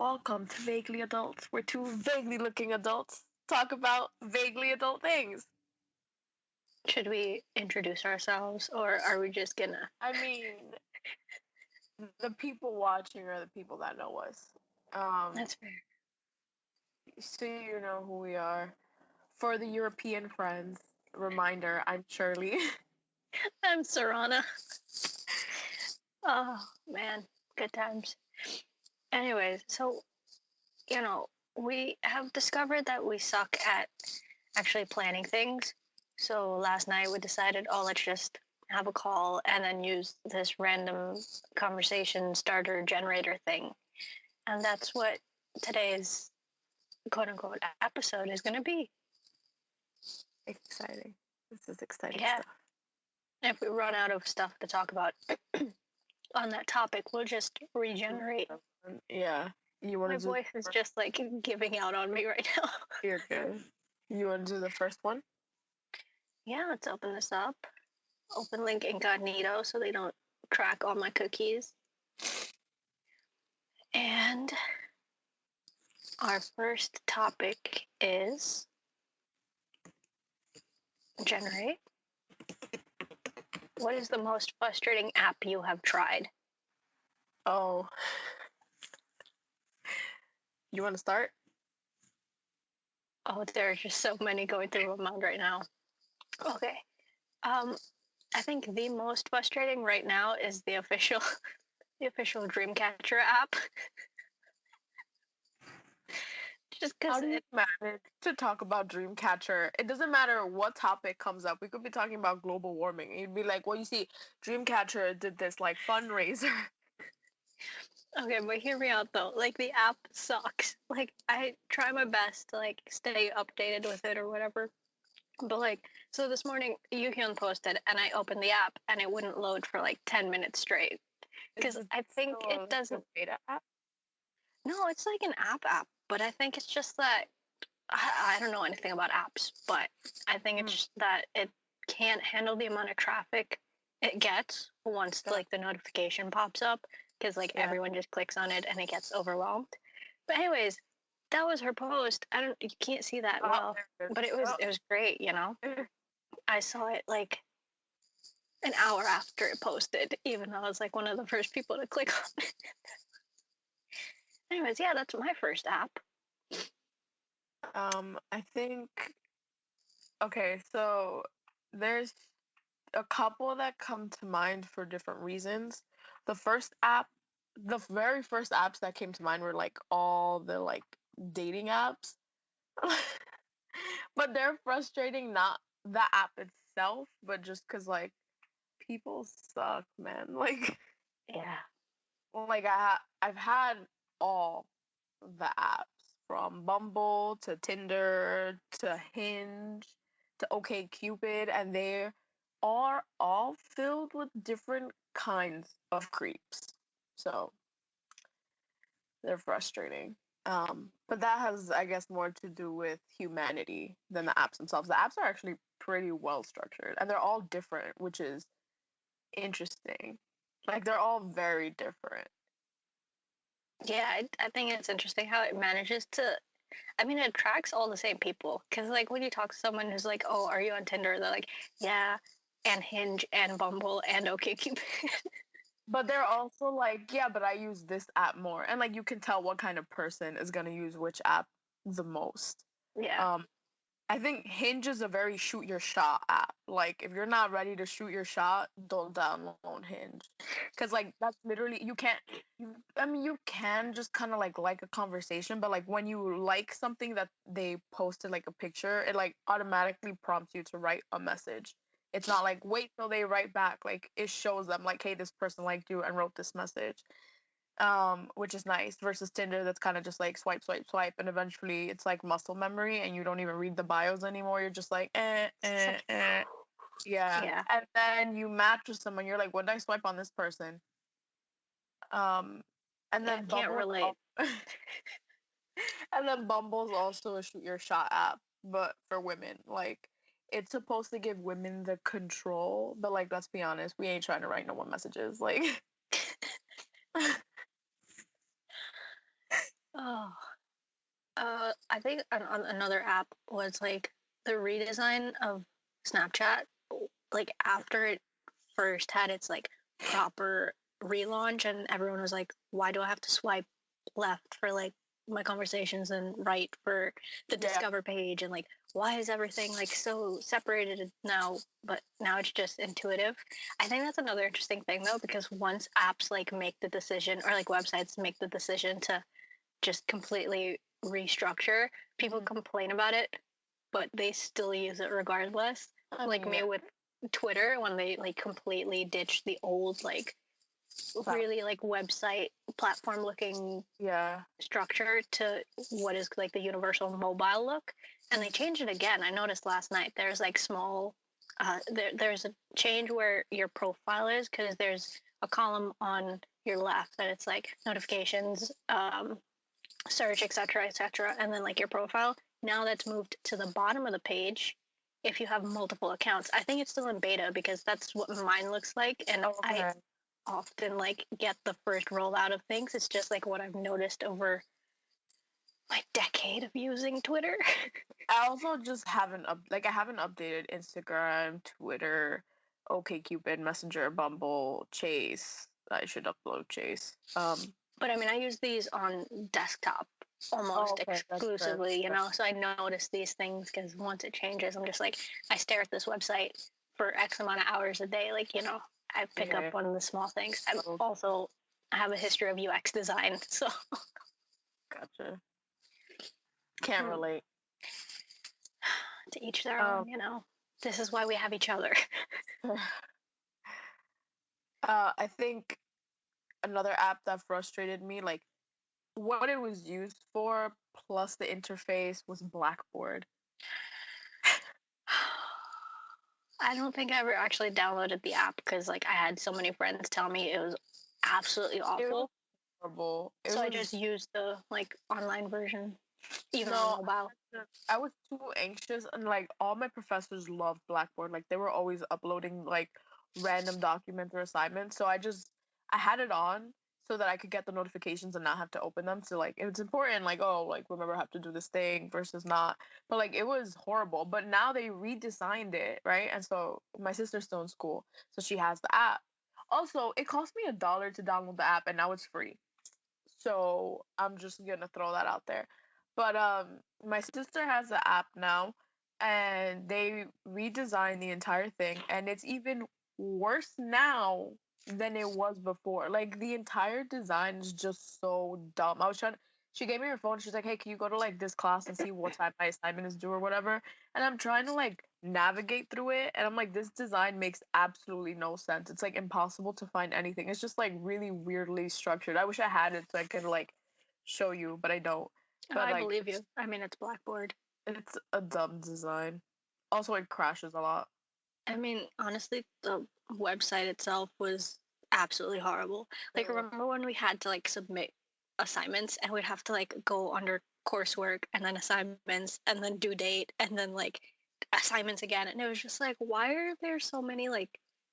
Welcome to Vaguely Adults, where two vaguely looking adults talk about vaguely adult things. Should we introduce ourselves or are we just gonna? I mean, the people watching are the people that know us. That's fair. So you know who we are. For the European friends, reminder, I'm Shirley. I'm Sarana. Oh, man. Good times. Anyways, so, we have discovered that we suck at actually planning things. So last night we decided, oh, let's just have a call and then use this random conversation starter generator thing. And that's what today's quote unquote episode is going to be. Exciting. This is exciting Yeah. stuff. If we run out of stuff to talk about on that topic, we'll just regenerate. Yeah. You want My to do voice is just like giving out on me right now. You're good. You want to do the first one? Yeah, let's open this up. Open link incognito so they don't track all my cookies. And our first topic is generate. What is the most frustrating app you have tried? Oh. You want to start? Oh, there are just so many going through my mind right now. Okay. I think the most frustrating right now is the official Dreamcatcher app. Just because How do you manage to talk about Dreamcatcher? It doesn't matter what topic comes up. We could be talking about global warming. You'd be like, well, you see, Dreamcatcher did this like fundraiser. Okay, but hear me out though. Like the app sucks. Like I try my best to like stay updated with it or whatever. But like, so this morning Yuhyun posted and I opened the app and it wouldn't load for like 10 minutes straight. Because I think it doesn't. Beta app? No, it's like an app, but I think it's just that I don't know anything about apps, but I think it's just that it can't handle the amount of traffic it gets once like the notification pops up, because like everyone just clicks on it and it gets overwhelmed. But anyways, that was her post. You can't see that well, but it was great, you know. I saw it like an hour after it posted, even though I was like one of the first people to click on it. Anyways, yeah, that's my first app. I think, okay, so there's a couple that come to mind for different reasons. The very first apps that came to mind were like all the like dating apps. But they're frustrating, not the app itself, but just because like people suck, man. Like, Yeah. like I've had all the apps from Bumble to Tinder to Hinge to OkCupid, and they are all filled with different kinds of creeps. So they're frustrating. But that has, I guess, more to do with humanity than the apps themselves. The apps are actually pretty well structured, and they're all different, which is interesting. Like they're all very different. Yeah, I think it's interesting how it manages to. I mean, it attracts all the same people. Because, like, when you talk to someone who's like, oh, are you on Tinder? They're like, yeah, and Hinge, and Bumble, and OkCupid. But they're also like, yeah, but I use this app more. And, like, you can tell what kind of person is going to use which app the most. Yeah. I think Hinge is a very shoot your shot app. Like, if you're not ready to shoot your shot, don't download Hinge. Because, like, that's literally, you can't, you can just kind of, like a conversation, but, like, when you like something that they posted, like, a picture, it, like, automatically prompts you to write a message. It's not like, wait till they write back. Like, it shows them, like, hey, this person liked you and wrote this message. Which is nice, versus Tinder that's kind of just like swipe, swipe, swipe, and eventually it's like muscle memory and you don't even read the bios anymore. You're just like, Yeah. Yeah. And then you match with someone, you're like, when did I swipe on this person? And then can't relate. And then Bumble's also a shoot your shot app, but for women. Like, it's supposed to give women the control, but like, let's be honest, we ain't trying to write no one messages. Like, I think another app was like the redesign of Snapchat. Like after it first had its like proper relaunch, and everyone was like, "Why do I have to swipe left for like my conversations and right for the Yeah. discover page?" And like, why is everything like so separated now? But now it's just intuitive. I think that's another interesting thing though, because once apps like make the decision, or like websites make the decision to just completely restructure, people Mhm. complain about it, but they still use it regardless. I Like mean, me yeah. with Twitter, when they like completely ditched the old like really like website platform looking Yeah. structure to what is like the universal mobile look, and they changed it again. I noticed last night there's like small there's a change where your profile is, because there's a column on your left that it's like notifications, search, etc., etc., and then like your profile. Now that's moved to the bottom of the page if you have multiple accounts. I think it's still in beta because that's what mine looks like, and I Okay. often like get the first rollout of things. It's just like what I've noticed over my decade of using Twitter. I also just haven't I haven't updated Instagram, Twitter, OkCupid, Messenger, Bumble, Chase. I should upload Chase. But I mean, I use these on desktop almost Okay, that's fair. exclusively, you know. So I notice these things because once it changes, I'm just like, I stare at this website for X amount of hours a day. Like, you know, I pick up Yeah. on the small things. I'm So, also, I have a history of UX design, so gotcha. Can't relate. to each their Um, own, you know. This is why we have each other. I think another app that frustrated me, like what it was used for, plus the interface, was Blackboard. I don't think I ever actually downloaded the app because like I had so many friends tell me it was absolutely It was awful. horrible. It So I just was used the like online version, even on no. mobile. I was too anxious, and like all my professors loved Blackboard. Like they were always uploading like random documents or assignments. So I had it on so that I could get the notifications and not have to open them. So like it's important, like, oh, like remember I have to do this thing versus not. But like it was horrible. But now they redesigned it, right? And so my sister's still in school, so she has the app. Also, it cost me $1 to download the app, and now it's free. So I'm just gonna throw that out there. But my sister has the app now, and they redesigned the entire thing, and it's even worse now than it was before. Like the entire design is just so dumb. She gave me her phone. She's like, "Hey, can you go to like this class and see what time my assignment is due or whatever?" And I'm trying to like navigate through it, and I'm like, this design makes absolutely no sense. It's like impossible to find anything. It's just like really weirdly structured. I wish I had it so I could like show you, but I don't. Oh, But I like believe you. I mean, it's Blackboard. it's a dumb design. Also, it crashes a lot. I mean, honestly, the website itself was absolutely horrible. Like, Mm. remember when we had to like submit assignments and we'd have to like go under coursework and then assignments and then due date and then like assignments again? And it was just like, why are there so many like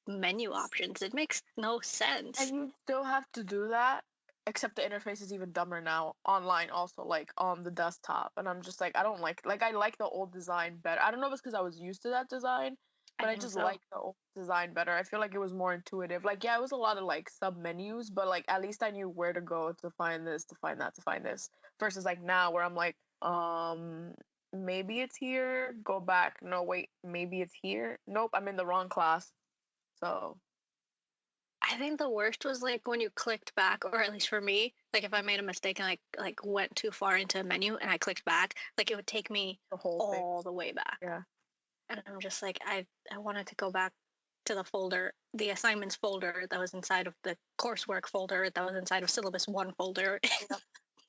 menu options? It makes no sense. And you still have to do that, except the interface is even dumber now online also, like on the desktop. And I'm just like, I don't like I like the old design better. I don't know if it's because I was used to that design, I but I think just so. like the old design better. I feel like it was more intuitive. Like, yeah, it was a lot of like sub menus, but like at least I knew where to go to find this, to find that, to find this. Versus like now where I'm like, maybe it's here, go back. No, wait, maybe it's here. Nope, I'm in the wrong class. So I think the worst was like when you clicked back, or at least for me, like if I made a mistake and like went too far into a menu and I clicked back, like it would take me the whole thing. all the way back. Yeah. And I'm just like, I wanted to go back to the folder, the assignments folder that was inside of the coursework folder, that was inside of syllabus one folder, Yeah.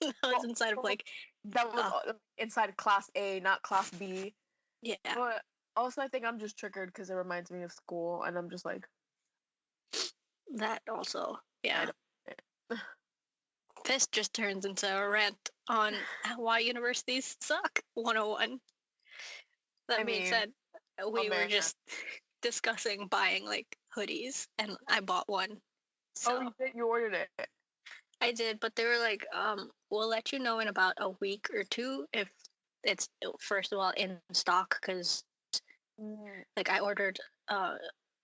that was inside of like, That was uh, inside class A, not class B. yeah, But also, I think I'm just triggered because it reminds me of school, and I'm just like, that also, I yeah. don't. This just turns into a rant on why universities suck 101. I That being mean, said, oh we were man. just discussing buying like hoodies, and I bought one. Oh, So you ordered it. I did, but they were like, we'll let you know in about a week or two if it's first of all in stock because like I ordered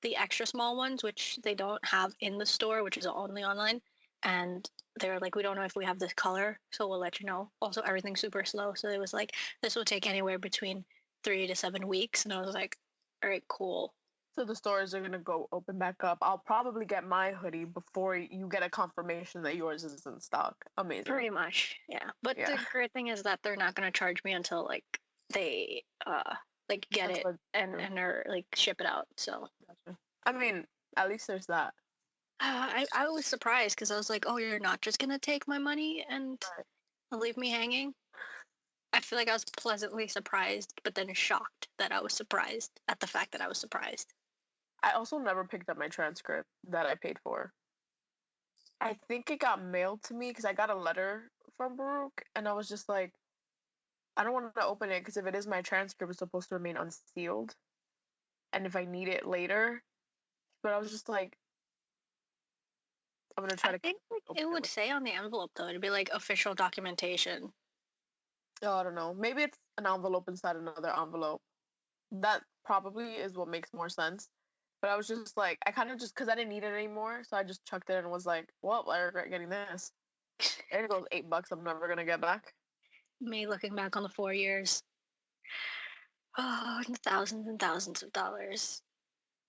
the extra small ones, which they don't have in the store, which is only online. And they're like, we don't know if we have this color, so we'll let you know. Also, everything's super slow, so it was like this will take anywhere between 3 to 7 weeks, and I was like, all right, cool. So the stores are gonna go open back up. I'll probably get my hoodie before you get a confirmation that yours is in stock. Amazing. Pretty much, yeah. But Yeah. the great thing is that they're not gonna charge me until like they like get That's it what- and or like ship it out. So Gotcha. I mean, at least there's that. I was surprised because I was like, oh, you're not just gonna take my money and Right. leave me hanging. I feel like I was pleasantly surprised, but then shocked that I was surprised at the fact that I was surprised. I also never picked up my transcript that I paid for. I think it got mailed to me because I got a letter from Baruch, and I was just like, I don't want to open it because if it is my transcript, it's supposed to remain unsealed, and if I need it later, but I was just like, I'm gonna try I to. think like it would say on the envelope though, it'd be like official documentation. Oh, I don't know. Maybe it's an envelope inside another envelope. That probably is what makes more sense. But I was just like, I kind of just because I didn't need it anymore, so I just chucked it and was like, well, I regret getting this. There goes $8 I'm never gonna get back. Me looking back on the 4 years. Oh, and thousands of dollars.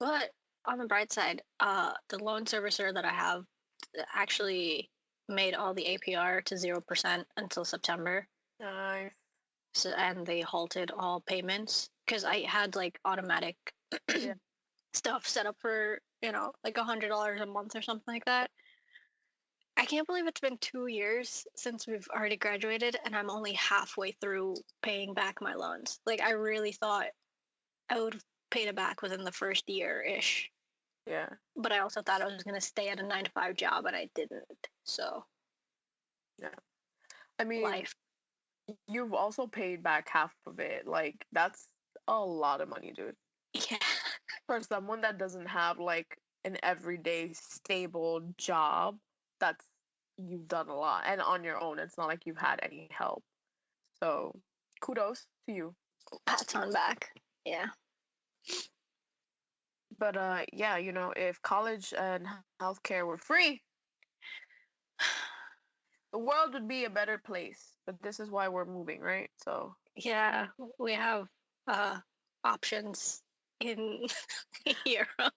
But on the bright side, the loan servicer that I have actually made all the APR to 0% until September. Nice. So, and they halted all payments because I had like automatic Yeah. stuff set up for, like $100 a month or something like that. I can't believe it's been 2 years since we've already graduated and I'm only halfway through paying back my loans. Like, I really thought I would have paid it back within the first year ish. Yeah. But I also thought I was going to stay at a 9 to 5 job and I didn't. So, Yeah. I mean, life. you've also paid back half of it. Like, that's a lot of money, dude. Yeah. For someone that doesn't have like an everyday stable job, that's you've done a lot. And on your own, it's not like you've had any help. So kudos to you. Pats on back. Yeah. But yeah, if college and healthcare were free, the world would be a better place. But this is why we're moving, right? So Yeah. We have options in Europe.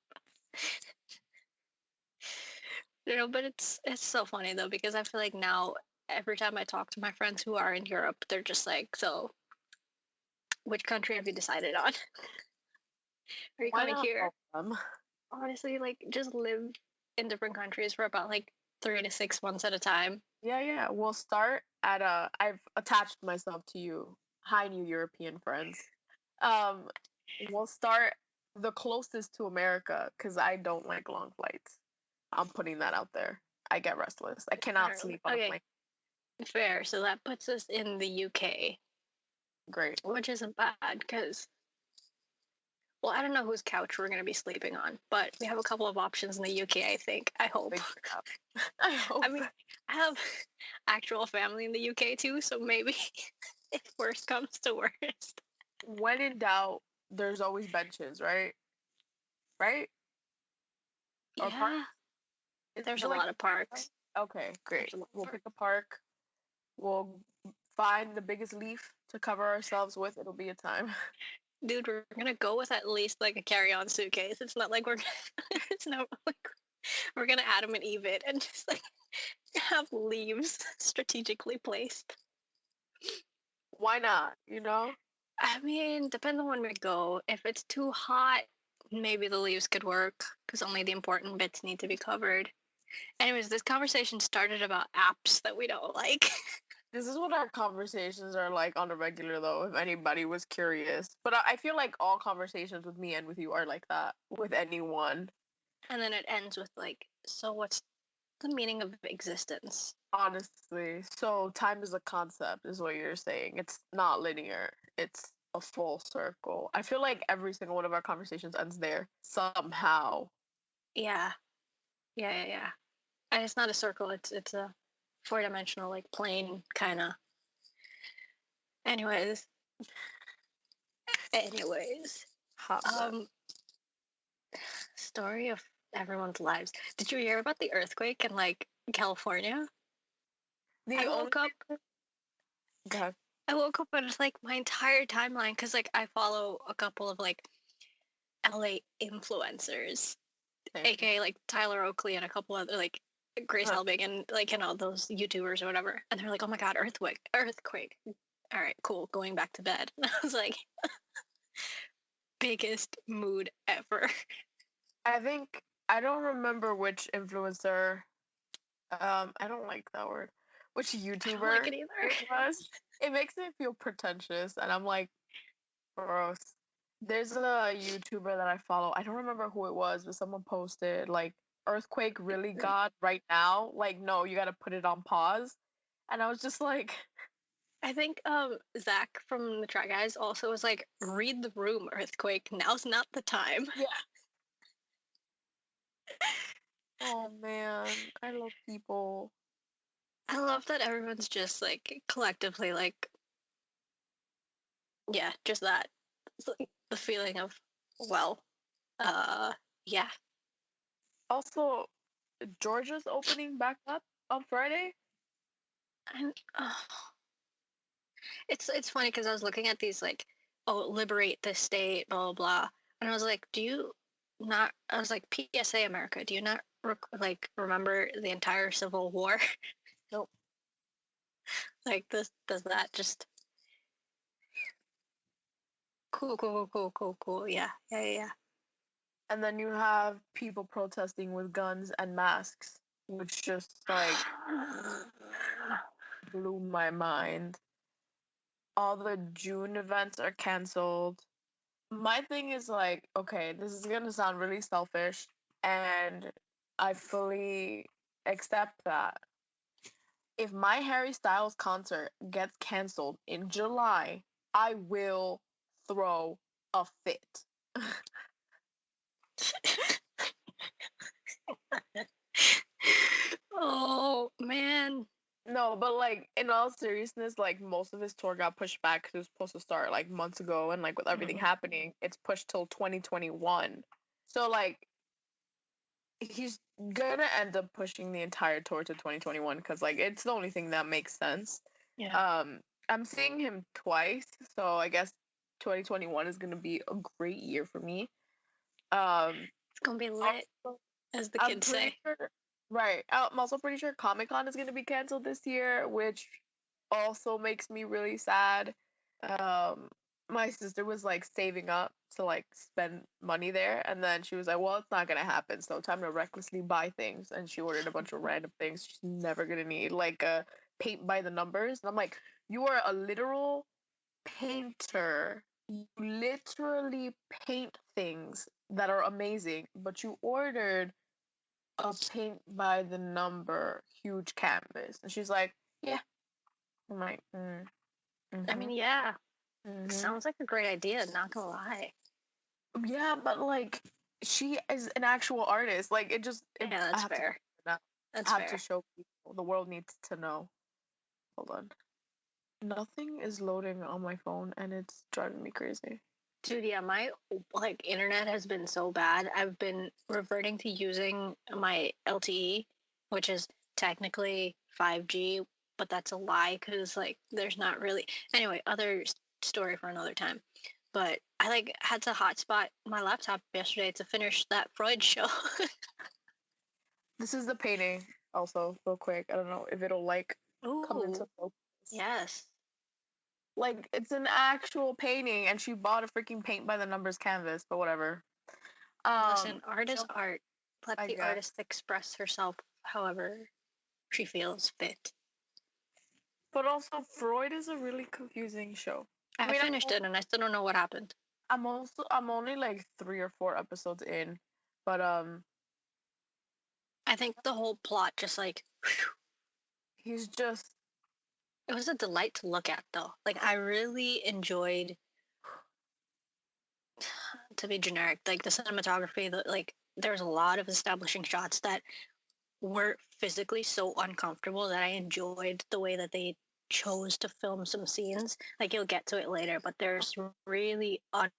But it's so funny though because I feel like now every time I talk to my friends who are in Europe, they're just like, "So, which country have you decided on? Are you why coming not here?" help them? Honestly, like just live in different countries for about like 3 to 6 months at a time. Yeah. We'll start at I've attached myself to you. Hi, new European friends. Um, we'll start the closest to America because I don't like long flights. I'm putting that out there. I get restless. I cannot sleep on a Okay, plane. fair. So that puts us in the UK, Great. which isn't bad because, well, I don't know whose couch we're going to be sleeping on, but we have a couple of options in the UK, I think. I hope. Big crap. I hope. I mean, I have actual family in the UK too, so maybe if worst comes to worst. When in doubt, there's always benches, right? Right? Or park? Yeah, Is there's it a like lot of parks. okay, great. There's a lot We'll of pick a park. We'll find the biggest leaf to cover ourselves with. It'll be a time. Dude, we're gonna go with at least like a carry-on suitcase. It's not like we're it's not like we're gonna Adam and Eve it and just like have leaves strategically placed. Why not? I mean, depends on when we go. If it's too hot, maybe the leaves could work because only the important bits need to be covered. Anyways, this conversation started about apps that we don't like. This is what our conversations are like on a regular, though, if anybody was curious. But I feel like all conversations with me and with you are like that with anyone. And then it ends with like, so what's the meaning of existence? Honestly. So time is a concept, is what you're saying. It's not linear. It's a full circle. I feel like every single one of our conversations ends there somehow. Yeah, yeah. And it's not a circle. It's a four-dimensional like plane kind of. Anyways, Anyways, Hot mess. story of everyone's lives. Did you hear about the earthquake in like California? I The only woke up. God. I woke up and it's like my entire timeline because like I follow a couple of like LA influencers, aka like Tyler Oakley and a couple other like Grace Helbig and like those YouTubers or whatever. And they're like, "Oh my god, earthquake." All right, cool. Going back to bed. And I was like, biggest mood ever. I think I don't remember which influencer. I don't like that word. Which I don't YouTuber like it either. it was? It makes me feel pretentious, and I'm like, gross. There's a YouTuber that I follow. I don't remember who it was, but someone posted like earthquake really God right now. Like, no, you gotta put it on pause. And I was just like, I think Zach from the Try Guys also was like, read the room, earthquake. Now's not the time. yeah. Oh man, I love people. I love that everyone's just like collectively like, yeah, just that. It's like the feeling of, well, yeah. Also, Georgia's opening back up on Friday. And it's funny because I was looking at these like, oh, liberate the state, blah blah blah, and I was like, do you not? I was like, PSA America, do you not like remember the entire Civil War? Nope. Like this, does that just cool? Yeah. And then you have people protesting with guns and masks, which just like blew my mind. All the June events are canceled. My thing is like, okay, this is gonna sound really selfish, and I fully accept that. If my Harry Styles concert gets canceled in July, I will throw a fit. Oh man. No, but like in all seriousness, like most of his tour got pushed back because it was supposed to start like months ago, and like with everything happening, it's pushed till 2021. So like he's gonna end up pushing the entire tour to 2021 because like it's the only thing that makes sense. Yeah. I'm seeing him twice, so I guess 2021 is gonna be a great year for me. It's gonna be lit, Also, as the I'm kids pretty say. sure, right? I'm also pretty sure Comic Con is gonna be canceled this year, which also makes me really sad. Um, my sister was like saving up to like spend money there, and then she was like, "Well, it's not gonna happen, so time to recklessly buy things." And she ordered a bunch of random things she's never gonna need, like paint by the numbers. And I'm like, "You are a literal painter. You literally paint things that are amazing, but you ordered a paint by the number huge canvas." And she's like, "Yeah." I'm like, I mm-hmm, mean, yeah, mm-hmm. sounds like a great idea. Not gonna lie. Yeah, but like she is an actual artist. Like Yeah, I that's have to fair. I That's have to fair. show people. The world needs to know. Hold on. Nothing is loading on my phone and it's driving me crazy. Dude, yeah, my like internet has been so bad. I've been reverting to using my LTE, which is technically 5G, but that's a lie because like there's not really. Anyway, other story for another time. But I like had to hotspot my laptop yesterday to finish that Freud show. This is the painting also, real quick. I don't know if it'll like come into Ooh, focus. yes. Like it's an actual painting and she bought a freaking paint by the numbers canvas, but whatever. Listen, art is So art. Let I the guess. artist express herself however she feels fit. But also Freud is a really confusing show. I I mean, finished it and I still don't know what happened. I'm only like 3 or 4 episodes in, but I think the whole plot just like he's just it was a delight to look at though. Like I really enjoyed, to be generic, like the cinematography, like there's a lot of establishing shots that were physically so uncomfortable that I enjoyed the way that they chose to film some scenes. Like you'll get to it later, but there's really up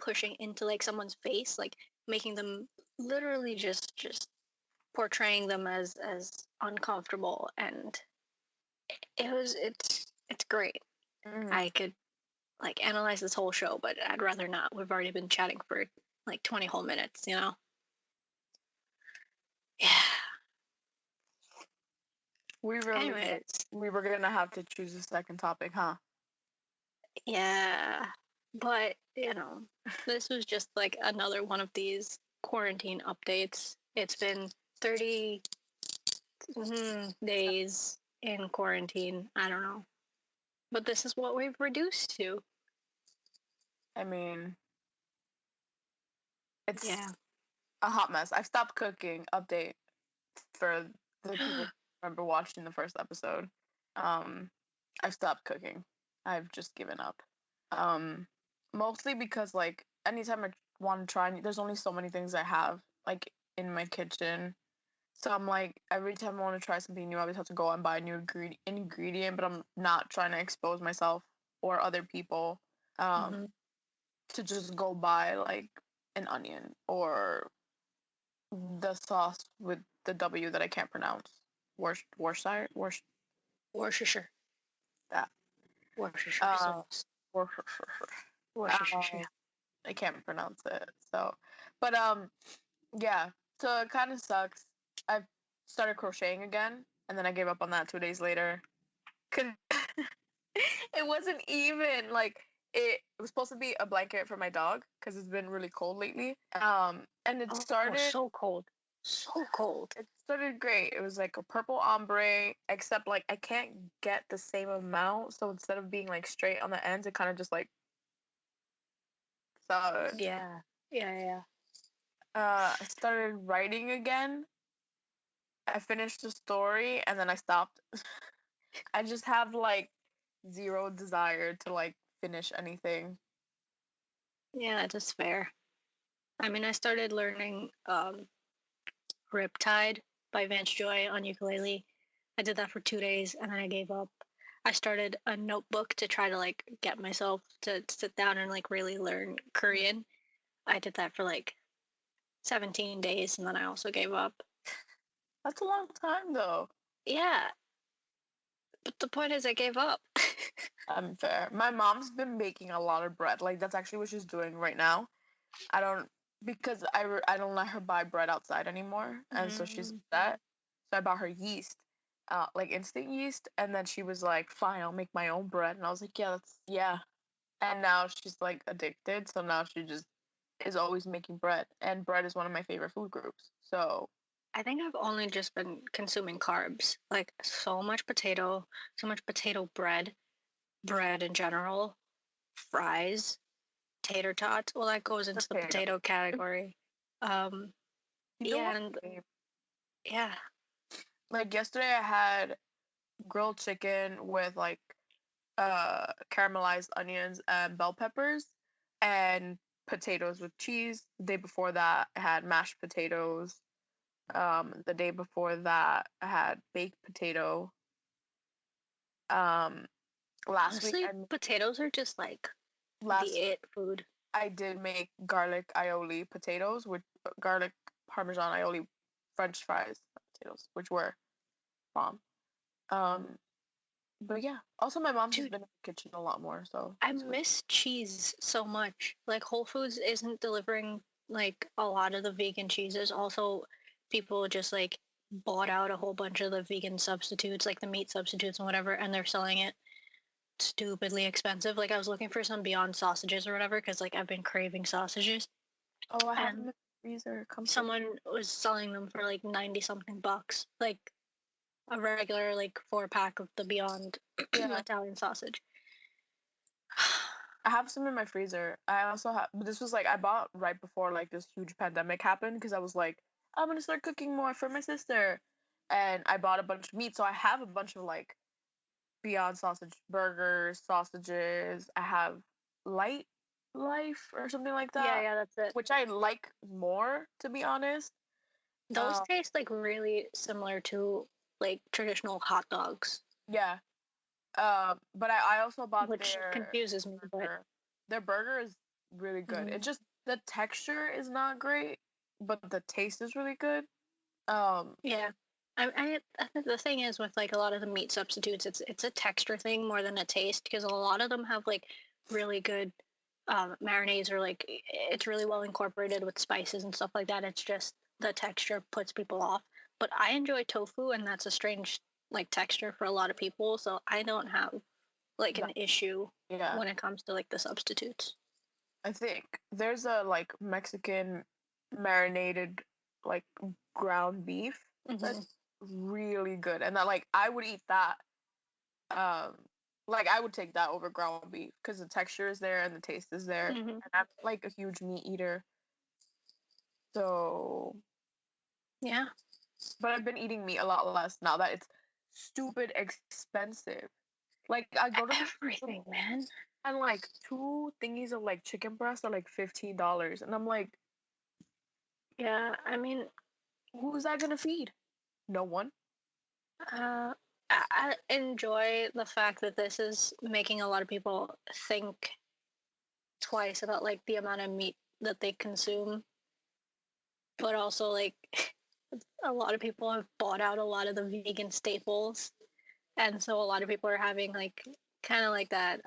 pushing into like someone's face, like making them literally just portraying them as uncomfortable, and it's great. I could like analyze this whole show, but I'd rather not. We've already been chatting for like 20 whole minutes, you know? Yeah. Anyways, we were gonna have to choose a second topic, huh? yeah. But, you know, this was just like another one of these quarantine updates. It's been 30 days in quarantine. I don't know. But this is what we've reduced to. I mean, it's Yeah. a hot mess. I've stopped cooking. Update for the people who remember watching the first episode. I've stopped cooking. I've just given up. Mostly because like anytime I want to try, there's only so many things I have like in my kitchen. So I'm like, every time I want to try something new, I always have to go and buy a new ingredient. But I'm not trying to expose myself or other people to just go buy like an onion or the sauce with the W that I can't pronounce. Worcestershire, Worcestershire. that. Worcestershire sauce. Worcestershire. Worcestershire. I can't pronounce it. So, but yeah. So it kind of sucks. I started crocheting again, and then I gave up on that 2 days later. Cause it wasn't even like it was supposed to be a blanket for my dog because it's been really cold lately. And it started so cold. So cold. It started great. It was like a purple ombre, except like I can't get the same amount. So instead of being like straight on the ends, it kind of just like sucked. Yeah. Yeah. I started writing again. I finished the story and then I stopped. I just have like zero desire to like finish anything. Yeah, that's fair. I mean, I started learning Riptide by Vance Joy on ukulele. I did that for 2 days and then I gave up. I started a notebook to try to like get myself to sit down and like really learn Korean. I did that for like 17 days and then I also gave up. That's a long time though. Yeah. But the point is, I gave up. Fair. My mom's been making a lot of bread. Like that's actually what she's doing right now. I don't because I don't let her buy bread outside anymore, and so she's upset. So I bought her yeast, like instant yeast, and then she was like, "Fine, I'll make my own bread." And I was like, "Yeah, yeah." And now she's like addicted, so now she just is always making bread, and bread is one of my favorite food groups. So I think I've only just been consuming carbs, like so much potato bread in general, fries, tater tots. Well, that goes into the potato category. Yeah, and yeah. Like yesterday, I had grilled chicken with like caramelized onions and bell peppers and potatoes with cheese. The day before that, I had mashed potatoes. The day before that, I had baked potato. Last Honestly, week, potatoes are just like last the it food. I did make garlic aioli potatoes with garlic parmesan aioli French fries potatoes, which were bomb. Um, but yeah, also my mom's just Dude, been in the kitchen a lot more, so I miss cheese so much. Like Whole Foods isn't delivering like a lot of the vegan cheeses. Also, people just like bought out a whole bunch of the vegan substitutes, like the meat substitutes and whatever, and they're selling it stupidly expensive. Like I was looking for some Beyond sausages or whatever because like I've been craving sausages. Oh, I have them And in the freezer. someone was selling them for like 90 something bucks, like a regular like 4 pack of the Beyond Italian sausage. I have some in my freezer. I also have, but this was like I bought right before like this huge pandemic happened because I was like, I'm gonna start cooking more for my sister, and I bought a bunch of meat. So I have a bunch of like Beyond sausage burgers, sausages. I have Light Life or something like that, Yeah, that's it. which I like more to be honest. Those taste like really similar to like traditional hot dogs, Yeah. But I also bought which confuses me. But burger. Their burger is really good. It mhm. just the texture is not great, but the taste is really good. Um, Yeah, I think the thing is with like a lot of the meat substitutes, it's a texture thing more than a taste because a lot of them have like really good marinades or like it's really well incorporated with spices and stuff like that. It's just the texture puts people off. But I enjoy tofu, and that's a strange like texture for a lot of people, so I don't have like that, an issue yeah. when it comes to like the substitutes. I think there's a like Mexican marinated like ground beef Hmm. that's really good, and that like I would eat that. Um, like I would take that over ground beef because the texture is there and the taste is there, Hmm. and I'm like a huge meat eater. So, Yeah, but I've been eating meat a lot less now that it's stupid expensive. Like I go to the store everything, man. and like two thingies of like chicken breast are like $15, and I'm like, Yeah, I mean, who's that gonna feed? No one. Uh, I enjoy the fact that this is making a lot of people think twice about like the amount of meat that they consume, but also like a lot of people have bought out a lot of the vegan staples, and so a lot of people are having like kind of like that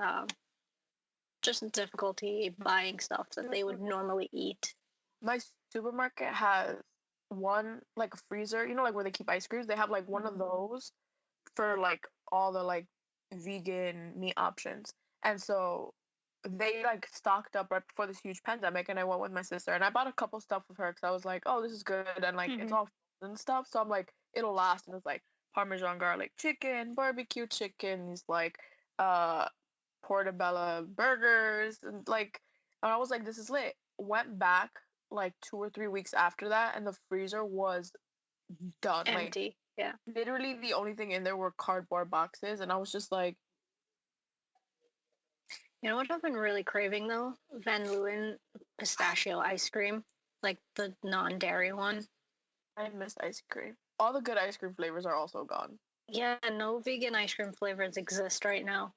just difficulty buying stuff that they would normally eat. My supermarket has one like a freezer, you know, like where they keep ice creams. They have like one of Mhm. those for like all the like vegan meat options. And so they like stocked up right before this huge pandemic, and I went with my sister and I bought a couple stuff with her because I was like, oh, this is good, and like it's Mhm. all frozen stuff, so I'm like it'll last. And it's like Parmesan garlic chicken, barbecue chickens, like uh portobello burgers, and I was like, this is lit. Went back like 2 or 3 weeks after that, and the freezer was done. Like Empty. Yeah. literally, the only thing in there were cardboard boxes, and I was just like, You know what I've been really craving though? Van Leeuwen pistachio ice cream, like the non-dairy one. I miss ice cream. All the good ice cream flavors are also gone. Yeah, no vegan ice cream flavors exist right now.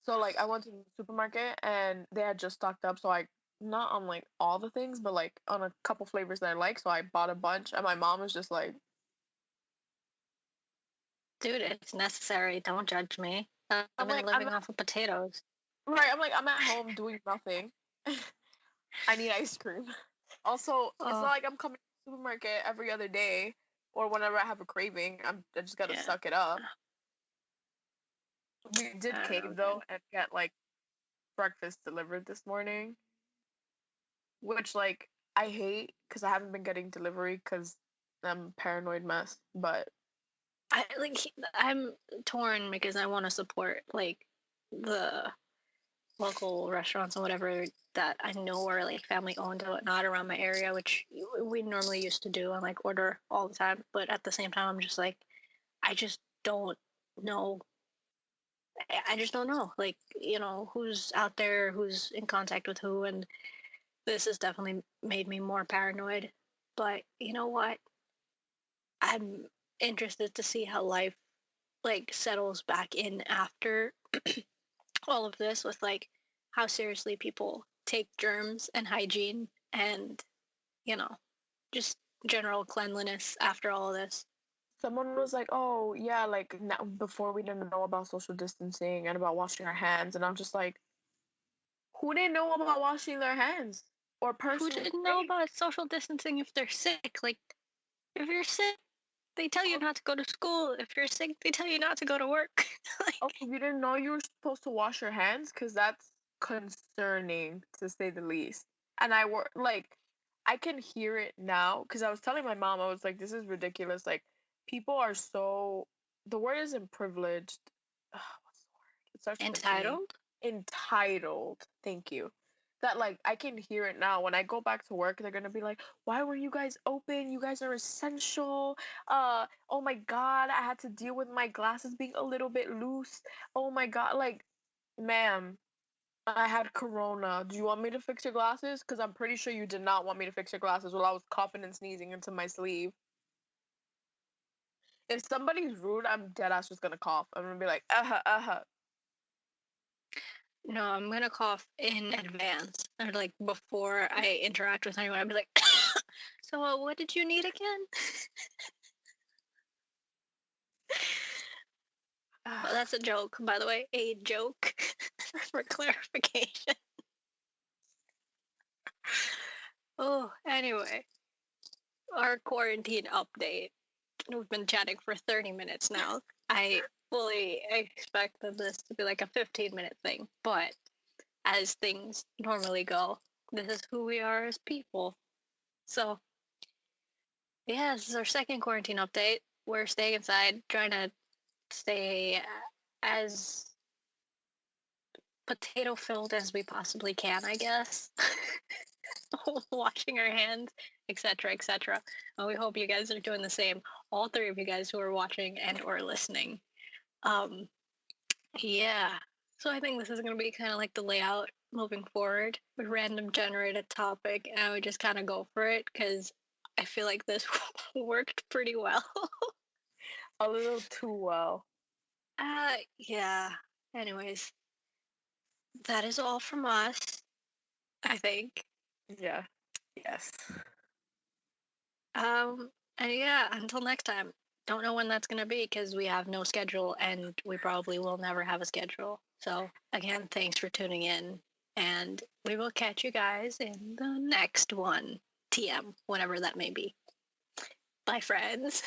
So like, I went to the supermarket and they had just stocked up. So I not on like all the things, but like on a couple flavors that I like. So I bought a bunch, and my mom was just like, Dude, it's necessary. Don't judge me. I've I'm been like, I'm living not off of potatoes. right. I'm like, I'm at home doing nothing. I need ice cream. Also, it's not Oh, like I'm coming to the supermarket every other day or whenever I have a craving. I just gotta yeah. suck it up. We did I don't know, cave though man. and get like breakfast delivered this morning, which like I hate because I haven't been getting delivery because I'm a paranoid mess. But I'm torn because I want to support like the local restaurants and whatever that I know are like family owned and whatnot around my area, which we normally used to do and like order all the time. But at the same time, I'm just like, I just don't know. I just don't know, like, who's out there, who's in contact with who. And this has definitely made me more paranoid. But you know what? I'm interested to see how life like settles back in after all of this with like how seriously people take germs and hygiene and, you know, just general cleanliness after all of this. someone was like, "Oh yeah, like now, before we didn't know about social distancing and about washing our hands," and I'm just like, "Who didn't know about washing their hands or Who personal didn't know space?" about social distancing if they're sick? Like, if you're sick, they tell you not to go to school. If you're sick, they tell you not to go to work. Oh, Like, you didn't know you were supposed to wash your hands? Because that's concerning, to say the least. And I were like, I can hear it now. Because I was telling my mom, I was like, this is ridiculous. Like, people are so, the word isn't privileged. What's the word? It starts with an E. entitled? Entitled. Thank you. That, like, I can hear it now. When I go back to work, they're going to be like, why were you guys open? You guys are essential. Oh my god, I had to deal with my glasses being a little bit loose. Oh my god, like, ma'am, I had corona. Do you want me to fix your glasses? Because I'm pretty sure you did not want me to fix your glasses while I was coughing and sneezing into my sleeve. If somebody's rude, I'm dead ass just gonna cough. I'm gonna be like, uh-huh. No, I'm gonna cough in advance, or like before I interact with anyone. I'd be like, "So, what did you need again?" Well, that's a joke, by the way. A joke for clarification. Oh, anyway, our quarantine update. We've been chatting for 30 minutes now. I fully expected this to be like a 15-minute thing, but as things normally go, this is who we are as people. So, yeah, this is our second quarantine update. We're staying inside, trying to stay as potato filled as we possibly can, I guess. Washing our hands, etc., etc. And we hope you guys are doing the same. All three of you guys who are watching and or listening. Um, yeah. So I think this is going to be kind of like the layout moving forward. We random generate a topic and we just kind of go for it because I feel like this worked pretty well. A little too well. Yeah. Anyways, that is all from us, I think. Yeah. Yes. And yeah, until next time. Don't know when that's gonna be because we have no schedule and we probably will never have a schedule. So again, thanks for tuning in, and we will catch you guys in the next one. TM, whatever that may be. Bye, friends.